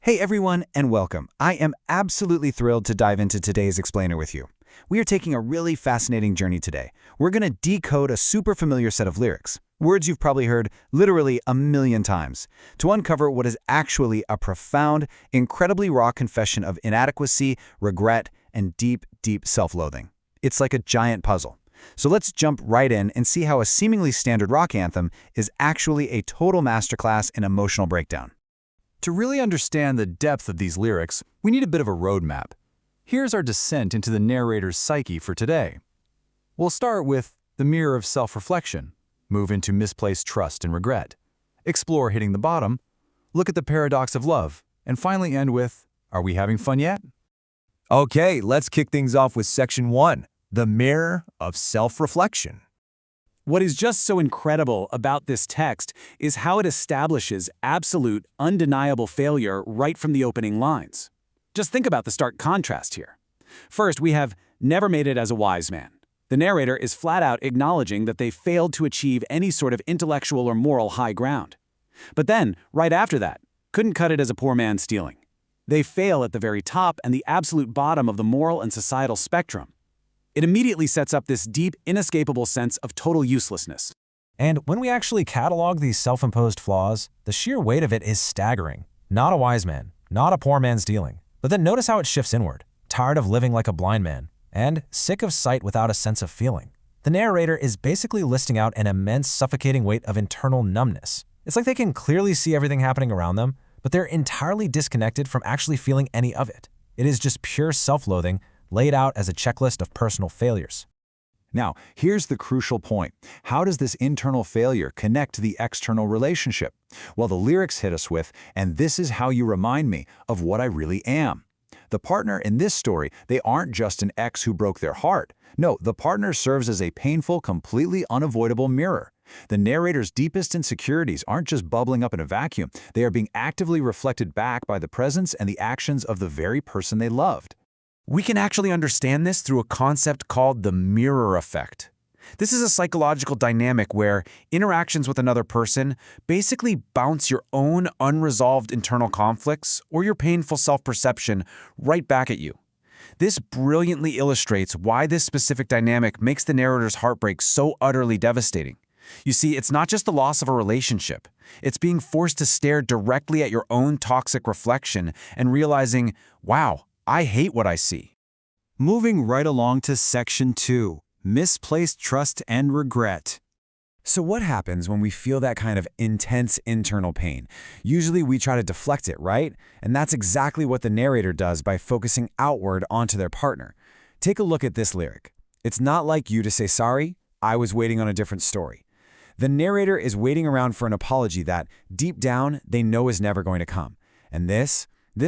Hey everyone, and welcome. I am absolutely thrilled to dive into today's explainer with you. We are taking a really fascinating journey today. We're going to decode a super familiar set of lyrics, words you've probably heard literally a million times, to uncover what is actually a profound, incredibly raw confession of inadequacy, regret, and deep, deep self-loathing. It's like a giant puzzle. So let's jump right in and see how a seemingly standard rock anthem is actually a total masterclass in emotional breakdown. To really understand the depth of these lyrics, we need a bit of a roadmap. Here's our descent into the narrator's psyche for today. We'll start with the mirror of self-reflection, move into misplaced trust and regret, explore hitting the bottom, look at the paradox of love, and finally end with, are we having fun yet? Okay, let's kick things off with Section 1, the mirror of self-reflection. What is just so incredible about this text is how it establishes absolute, undeniable failure right from the opening lines. Just think about the stark contrast here. First, we have never made it as a wise man. The narrator is flat out acknowledging that they failed to achieve any sort of intellectual or moral high ground. But then, right after that, couldn't cut it as a poor man stealing. They fail at the very top and the absolute bottom of the moral and societal spectrum. It immediately sets up this deep, inescapable sense of total uselessness. And when we actually catalog these self-imposed flaws, the sheer weight of it is staggering. Not a wise man, not a poor man stealing. But then notice how it shifts inward, tired of living like a blind man, and sick of sight without a sense of feeling. The narrator is basically listing out an immense, suffocating weight of internal numbness. It's like they can clearly see everything happening around them, but they're entirely disconnected from actually feeling any of it. It is just pure self-loathing, laid out as a checklist of personal failures. Now, here's the crucial point. How does this internal failure connect to the external relationship? Well, the lyrics hit us with, and this is how you remind me of what I really am. The partner in this story, they aren't just an ex who broke their heart. No, the partner serves as a painful, completely unavoidable mirror. The narrator's deepest insecurities aren't just bubbling up in a vacuum. They are being actively reflected back by the presence and the actions of the very person they loved. We can actually understand this through a concept called the mirror effect. This is a psychological dynamic where interactions with another person basically bounce your own unresolved internal conflicts or your painful self-perception right back at you. This brilliantly illustrates why this specific dynamic makes the narrator's heartbreak so utterly devastating. You see, it's not just the loss of a relationship. It's being forced to stare directly at your own toxic reflection and realizing, wow, I hate what I see. Moving right along to Section 2, misplaced trust and regret. So what happens when we feel that kind of intense internal pain? Usually we try to deflect it, right? And that's exactly what the narrator does by focusing outward onto their partner. Take a look at this lyric. It's not like you to say, sorry, I was waiting on a different story. The narrator is waiting around for an apology that, deep down, they know is never going to come. And this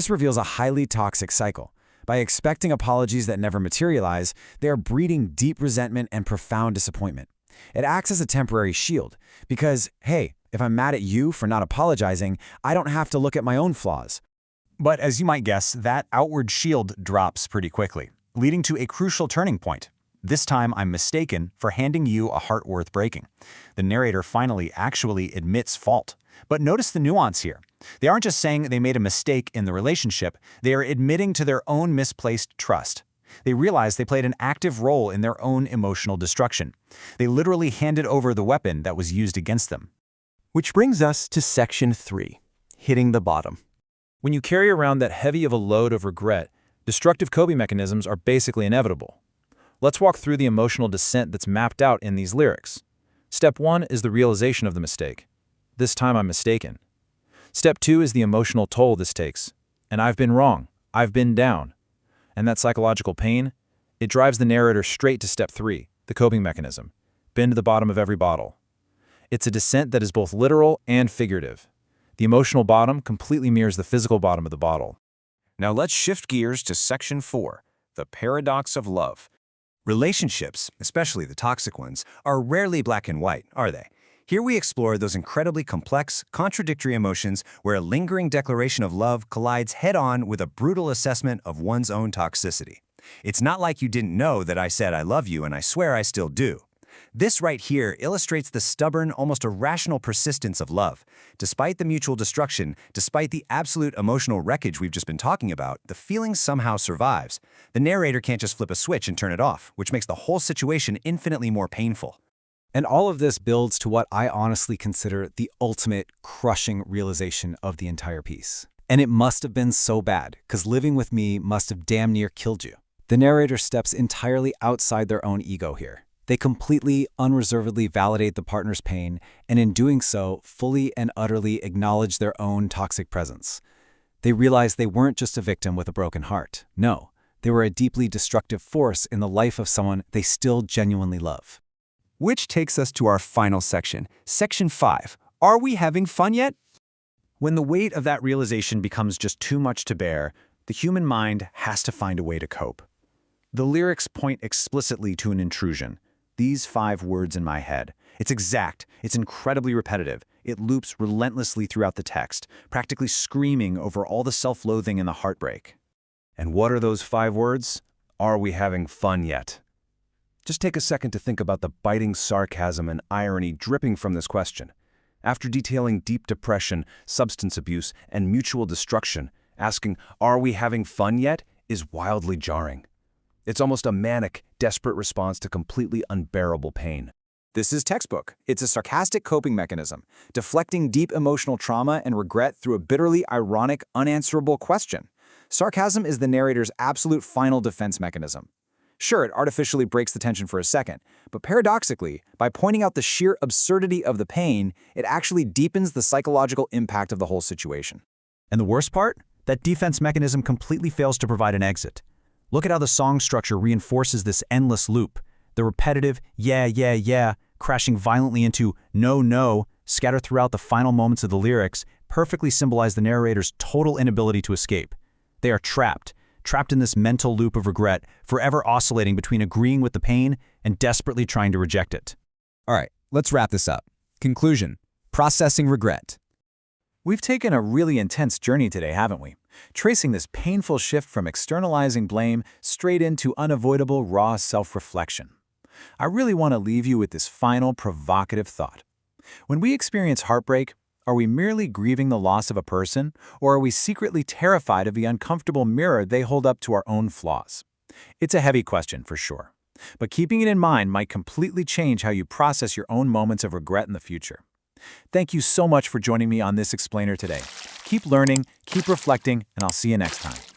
reveals a highly toxic cycle. By expecting apologies that never materialize, they are breeding deep resentment and profound disappointment. It acts as a temporary shield because, hey, if I'm mad at you for not apologizing, I don't have to look at my own flaws. But as you might guess, that outward shield drops pretty quickly, leading to a crucial turning point. This time I'm mistaken for handing you a heart worth breaking. The narrator finally actually admits fault. But notice the nuance here. They aren't just saying they made a mistake in the relationship, they are admitting to their own misplaced trust. They realize they played an active role in their own emotional destruction. They literally handed over the weapon that was used against them. Which brings us to Section 3, hitting the bottom. When you carry around that heavy of a load of regret, destructive coping mechanisms are basically inevitable. Let's walk through the emotional descent that's mapped out in these lyrics. Step 1 is the realization of the mistake. This time I'm mistaken. Step 2 is the emotional toll this takes. And I've been wrong. I've been down. And that psychological pain, it drives the narrator straight to Step 3, the coping mechanism. Been to the bottom of every bottle. It's a descent that is both literal and figurative. The emotional bottom completely mirrors the physical bottom of the bottle. Now let's shift gears to Section 4, the paradox of love. Relationships, especially the toxic ones, are rarely black and white, are they? Here we explore those incredibly complex, contradictory emotions where a lingering declaration of love collides head-on with a brutal assessment of one's own toxicity. It's not like you didn't know that I said I love you and I swear I still do. This right here illustrates the stubborn, almost irrational persistence of love. Despite the mutual destruction, despite the absolute emotional wreckage we've just been talking about, the feeling somehow survives. The narrator can't just flip a switch and turn it off, which makes the whole situation infinitely more painful. And all of this builds to what I honestly consider the ultimate crushing realization of the entire piece. And it must have been so bad, because living with me must have damn near killed you. The narrator steps entirely outside their own ego here. They completely, unreservedly validate the partner's pain, and in doing so, fully and utterly acknowledge their own toxic presence. They realize they weren't just a victim with a broken heart. No, they were a deeply destructive force in the life of someone they still genuinely love. Which takes us to our final section, Section 5. Are we having fun yet? When the weight of that realization becomes just too much to bear, the human mind has to find a way to cope. The lyrics point explicitly to an intrusion. These 5 words in my head. It's exact, it's incredibly repetitive. It loops relentlessly throughout the text, practically screaming over all the self-loathing and the heartbreak. And what are those 5 words? Are we having fun yet? Just take a second to think about the biting sarcasm and irony dripping from this question. After detailing deep depression, substance abuse, and mutual destruction, asking, "Are we having fun yet?" is wildly jarring. It's almost a manic, desperate response to completely unbearable pain. This is textbook. It's a sarcastic coping mechanism, deflecting deep emotional trauma and regret through a bitterly ironic, unanswerable question. Sarcasm is the narrator's absolute final defense mechanism. Sure, it artificially breaks the tension for a second, but paradoxically, by pointing out the sheer absurdity of the pain, it actually deepens the psychological impact of the whole situation. And the worst part? That defense mechanism completely fails to provide an exit. Look at how the song structure reinforces this endless loop. The repetitive yeah, yeah, yeah, crashing violently into no, no, scattered throughout the final moments of the lyrics, perfectly symbolize the narrator's total inability to escape. They are trapped in this mental loop of regret, forever oscillating between agreeing with the pain and desperately trying to reject it. All right, let's wrap this up. Conclusion: processing regret. We've taken a really intense journey today, haven't we? Tracing this painful shift from externalizing blame straight into unavoidable raw self-reflection. I really want to leave you with this final provocative thought. When we experience heartbreak, are we merely grieving the loss of a person, or are we secretly terrified of the uncomfortable mirror they hold up to our own flaws? It's a heavy question, for sure. But keeping it in mind might completely change how you process your own moments of regret in the future. Thank you so much for joining me on this explainer today. Keep learning, keep reflecting, and I'll see you next time.